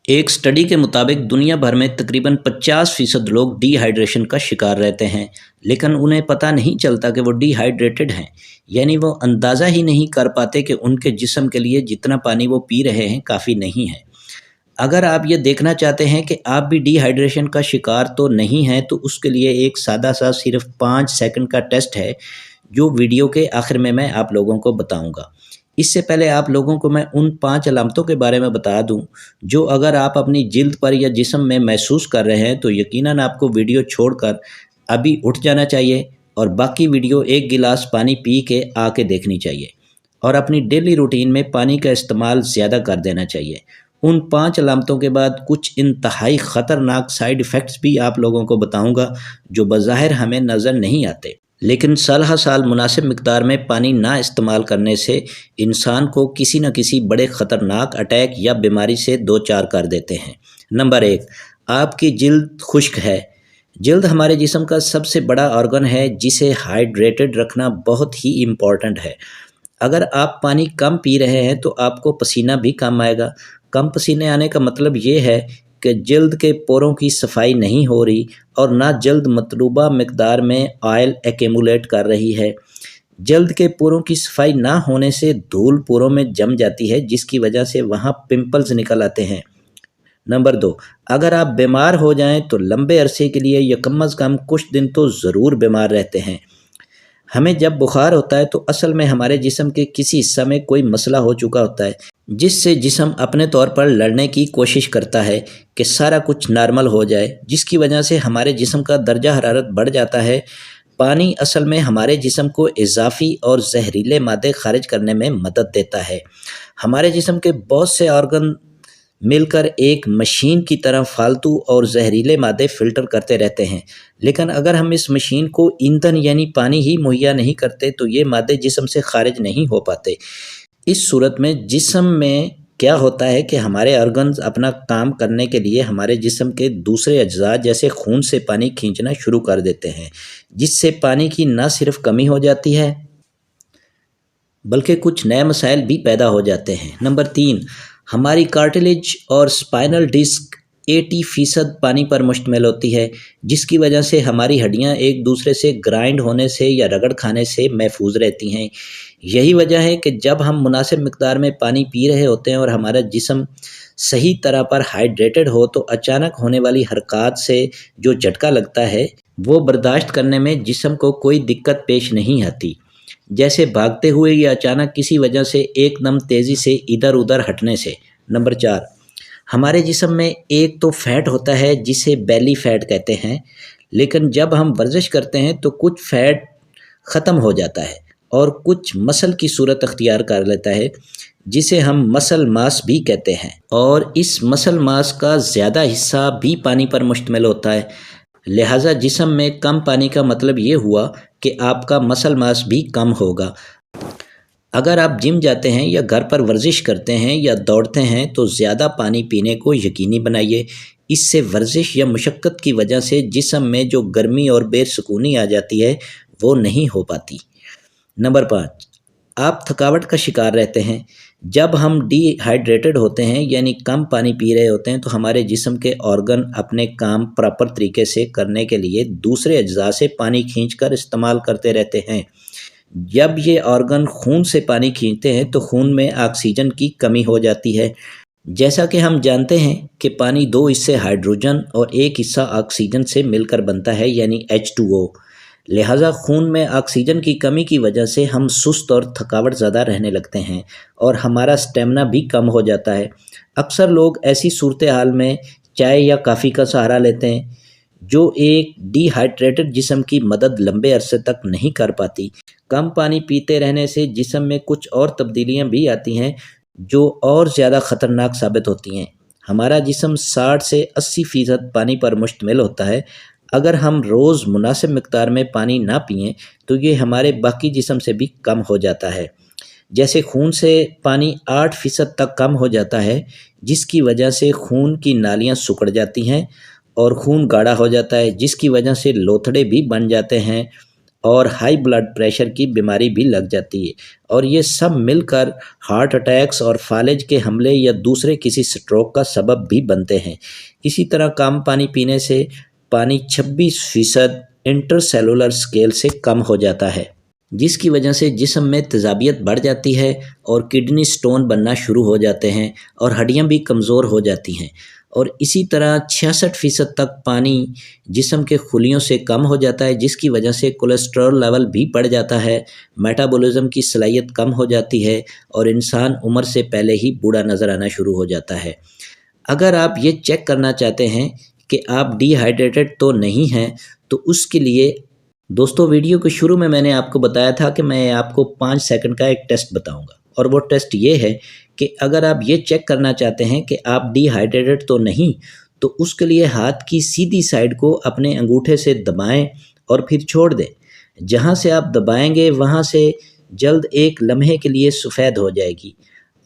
ایک اسٹڈی کے مطابق دنیا بھر میں تقریباً 50% لوگ ڈی ہائیڈریشن کا شکار رہتے ہیں، لیکن انہیں پتہ نہیں چلتا کہ وہ ڈی ہائیڈریٹڈ ہیں، یعنی وہ اندازہ ہی نہیں کر پاتے کہ ان کے جسم کے لیے جتنا پانی وہ پی رہے ہیں کافی نہیں ہے۔ اگر آپ یہ دیکھنا چاہتے ہیں کہ آپ بھی ڈی ہائیڈریشن کا شکار تو نہیں ہیں، تو اس کے لیے ایک سادہ سا صرف 5 سیکنڈ کا ٹیسٹ ہے جو ویڈیو کے آخر میں آپ لوگوں کو بتاؤں گا۔ اس سے پہلے آپ لوگوں کو میں ان 5 علامتوں کے بارے میں بتا دوں جو اگر آپ اپنی جلد پر یا جسم میں محسوس کر رہے ہیں تو یقیناً آپ کو ویڈیو چھوڑ کر ابھی اٹھ جانا چاہیے اور باقی ویڈیو ایک گلاس پانی پی کے آ کے دیکھنی چاہیے اور اپنی ڈیلی روٹین میں پانی کا استعمال زیادہ کر دینا چاہیے۔ ان 5 علامتوں کے بعد کچھ انتہائی خطرناک سائیڈ ایفیکٹس بھی آپ لوگوں کو بتاؤں گا جو بظاہر ہمیں نظر نہیں آتے، لیکن سال ہر سال مناسب مقدار میں پانی نہ استعمال کرنے سے انسان کو کسی نہ کسی بڑے خطرناک اٹیک یا بیماری سے دوچار کر دیتے ہیں۔ نمبر 1، آپ کی جلد خشک ہے۔ جلد ہمارے جسم کا سب سے بڑا آرگن ہے جسے ہائیڈریٹڈ رکھنا بہت ہی امپورٹنٹ ہے۔ اگر آپ پانی کم پی رہے ہیں تو آپ کو پسینہ بھی کم آئے گا۔ کم پسینے آنے کا مطلب یہ ہے کہ جلد کے پوروں کی صفائی نہیں ہو رہی اور نہ جلد مطلوبہ مقدار میں آئل ایکیمولیٹ کر رہی ہے۔ جلد کے پوروں کی صفائی نہ ہونے سے دھول پوروں میں جم جاتی ہے جس کی وجہ سے وہاں پمپلز نکل آتے ہیں۔ نمبر 2، اگر آپ بیمار ہو جائیں تو لمبے عرصے کے لیے یا کم از کم کچھ دن تو ضرور بیمار رہتے ہیں۔ ہمیں جب بخار ہوتا ہے تو اصل میں ہمارے جسم کے کسی حصہ میں کوئی مسئلہ ہو چکا ہوتا ہے جس سے جسم اپنے طور پر لڑنے کی کوشش کرتا ہے کہ سارا کچھ نارمل ہو جائے، جس کی وجہ سے ہمارے جسم کا درجہ حرارت بڑھ جاتا ہے۔ پانی اصل میں ہمارے جسم کو اضافی اور زہریلے مادے خارج کرنے میں مدد دیتا ہے۔ ہمارے جسم کے بہت سے آرگن مل کر ایک مشین کی طرح فالتو اور زہریلے مادے فلٹر کرتے رہتے ہیں، لیکن اگر ہم اس مشین کو ایندھن یعنی پانی ہی مہیا نہیں کرتے تو یہ مادے جسم سے خارج نہیں ہو پاتے۔ اس صورت میں جسم میں کیا ہوتا ہے کہ ہمارے آرگنز اپنا کام کرنے کے لیے ہمارے جسم کے دوسرے اجزاء جیسے خون سے پانی کھینچنا شروع کر دیتے ہیں، جس سے پانی کی نہ صرف کمی ہو جاتی ہے بلکہ کچھ نئے مسائل بھی پیدا ہو جاتے ہیں۔ نمبر 3، ہماری کارٹلیج اور اسپائنل ڈسک 80% پانی پر مشتمل ہوتی ہے، جس کی وجہ سے ہماری ہڈیاں ایک دوسرے سے گرائنڈ ہونے سے یا رگڑ کھانے سے محفوظ رہتی ہیں۔ یہی وجہ ہے کہ جب ہم مناسب مقدار میں پانی پی رہے ہوتے ہیں اور ہمارا جسم صحیح طرح پر ہائیڈریٹڈ ہو تو اچانک ہونے والی حرکات سے جو جھٹکا لگتا ہے وہ برداشت کرنے میں جسم کو کوئی دقت پیش نہیں آتی، جیسے بھاگتے ہوئے یا اچانک کسی وجہ سے ایک دم تیزی سے ادھر ادھر ہٹنے سے۔ نمبر 4، ہمارے جسم میں ایک تو فیٹ ہوتا ہے جسے بیلی فیٹ کہتے ہیں، لیکن جب ہم ورزش کرتے ہیں تو کچھ فیٹ ختم ہو جاتا ہے اور کچھ مسل کی صورت اختیار کر لیتا ہے جسے ہم مسل ماس بھی کہتے ہیں، اور اس مسل ماس کا زیادہ حصہ بھی پانی پر مشتمل ہوتا ہے۔ لہٰذا جسم میں کم پانی کا مطلب یہ ہوا کہ آپ کا مسل ماس بھی کم ہوگا۔ اگر آپ جم جاتے ہیں یا گھر پر ورزش کرتے ہیں یا دوڑتے ہیں تو زیادہ پانی پینے کو یقینی بنائیے۔ اس سے ورزش یا مشقت کی وجہ سے جسم میں جو گرمی اور بے سکونی آ جاتی ہے وہ نہیں ہو پاتی۔ نمبر 5، آپ تھکاوٹ کا شکار رہتے ہیں۔ جب ہم ڈی ہائیڈریٹڈ ہوتے ہیں یعنی کم پانی پی رہے ہوتے ہیں تو ہمارے جسم کے آرگن اپنے کام پراپر طریقے سے کرنے کے لیے دوسرے اجزاء سے پانی کھینچ کر استعمال کرتے رہتے ہیں۔ جب یہ آرگن خون سے پانی کھینچتے ہیں تو خون میں آکسیجن کی کمی ہو جاتی ہے۔ جیسا کہ ہم جانتے ہیں کہ پانی 2 حصے ہائیڈروجن اور 1 حصہ آکسیجن سے مل کر بنتا ہے یعنی H2O۔ لہٰذا خون میں آکسیجن کی کمی کی وجہ سے ہم سست اور تھکاوٹ زدہ رہنے لگتے ہیں اور ہمارا اسٹیمنا بھی کم ہو جاتا ہے۔ اکثر لوگ ایسی صورتحال میں چائے یا کافی کا سہارا لیتے ہیں جو ایک ڈی ہائیڈریٹڈ جسم کی مدد لمبے عرصے تک نہیں کر پاتی۔ کم پانی پیتے رہنے سے جسم میں کچھ اور تبدیلیاں بھی آتی ہیں جو اور زیادہ خطرناک ثابت ہوتی ہیں۔ ہمارا جسم 60 سے 80% پانی پر مشتمل ہوتا ہے۔ اگر ہم روز مناسب مقدار میں پانی نہ پئیں تو یہ ہمارے باقی جسم سے بھی کم ہو جاتا ہے۔ جیسے خون سے پانی 8% تک کم ہو جاتا ہے، جس کی وجہ سے خون کی نالیاں سکڑ جاتی ہیں اور خون گاڑھا ہو جاتا ہے، جس کی وجہ سے لوتھڑے بھی بن جاتے ہیں اور ہائی بلڈ پریشر کی بیماری بھی لگ جاتی ہے، اور یہ سب مل کر ہارٹ اٹیکس اور فالج کے حملے یا دوسرے کسی سٹروک کا سبب بھی بنتے ہیں۔ اسی طرح کم پانی پینے سے پانی 26% انٹر سیلولر اسکیل سے کم ہو جاتا ہے، جس کی وجہ سے جسم میں تیزابیت بڑھ جاتی ہے اور کڈنی سٹون بننا شروع ہو جاتے ہیں اور ہڈیاں بھی کمزور ہو جاتی ہیں۔ اور اسی طرح 66% تک پانی جسم کے خلیوں سے کم ہو جاتا ہے، جس کی وجہ سے کولیسٹرول لیول بھی بڑھ جاتا ہے، میٹابولزم کی صلاحیت کم ہو جاتی ہے اور انسان عمر سے پہلے ہی بوڑھا نظر آنا شروع ہو جاتا ہے۔ اگر آپ یہ چیک کرنا چاہتے ہیں کہ آپ ڈی ہائیڈریٹڈ تو نہیں ہیں، تو اس کے لیے دوستو ویڈیو کے شروع میں نے آپ کو بتایا تھا کہ میں آپ کو 5 سیکنڈ کا ایک ٹیسٹ بتاؤں گا، اور وہ ٹیسٹ یہ ہے کہ اگر آپ یہ چیک کرنا چاہتے ہیں کہ آپ ڈی ہائیڈریٹڈ تو نہیں، تو اس کے لیے ہاتھ کی سیدھی سائڈ کو اپنے انگوٹھے سے دبائیں اور پھر چھوڑ دیں۔ جہاں سے آپ دبائیں گے وہاں سے جلد ایک لمحے کے لیے سفید ہو جائے گی۔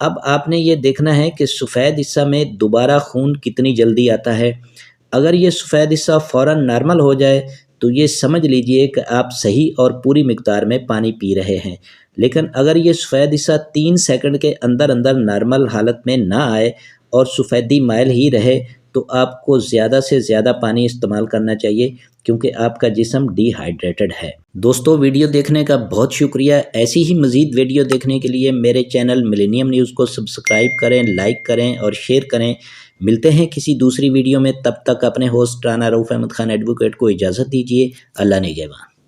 اب آپ نے یہ دیکھنا ہے کہ سفید حصہ میں دوبارہ خون کتنی جلدی آتا ہے۔ اگر یہ سفید حصہ فوراً نارمل ہو جائے تو یہ سمجھ لیجئے کہ آپ صحیح اور پوری مقدار میں پانی پی رہے ہیں، لیکن اگر یہ سفید حصہ 3 سیکنڈ کے اندر نارمل حالت میں نہ آئے اور سفیدی مائل ہی رہے تو آپ کو زیادہ سے زیادہ پانی استعمال کرنا چاہیے، کیونکہ آپ کا جسم ڈی ہائیڈریٹڈ ہے۔ دوستو ویڈیو دیکھنے کا بہت شکریہ۔ ایسی ہی مزید ویڈیو دیکھنے کے لیے میرے چینل ملینیم نیوز کو سبسکرائب کریں، لائک کریں اور شیئر کریں۔ ملتے ہیں کسی دوسری ویڈیو میں، تب تک اپنے ہوسٹ رانا رؤف احمد خان ایڈوکیٹ کو اجازت دیجیے۔ اللہ نگہبان۔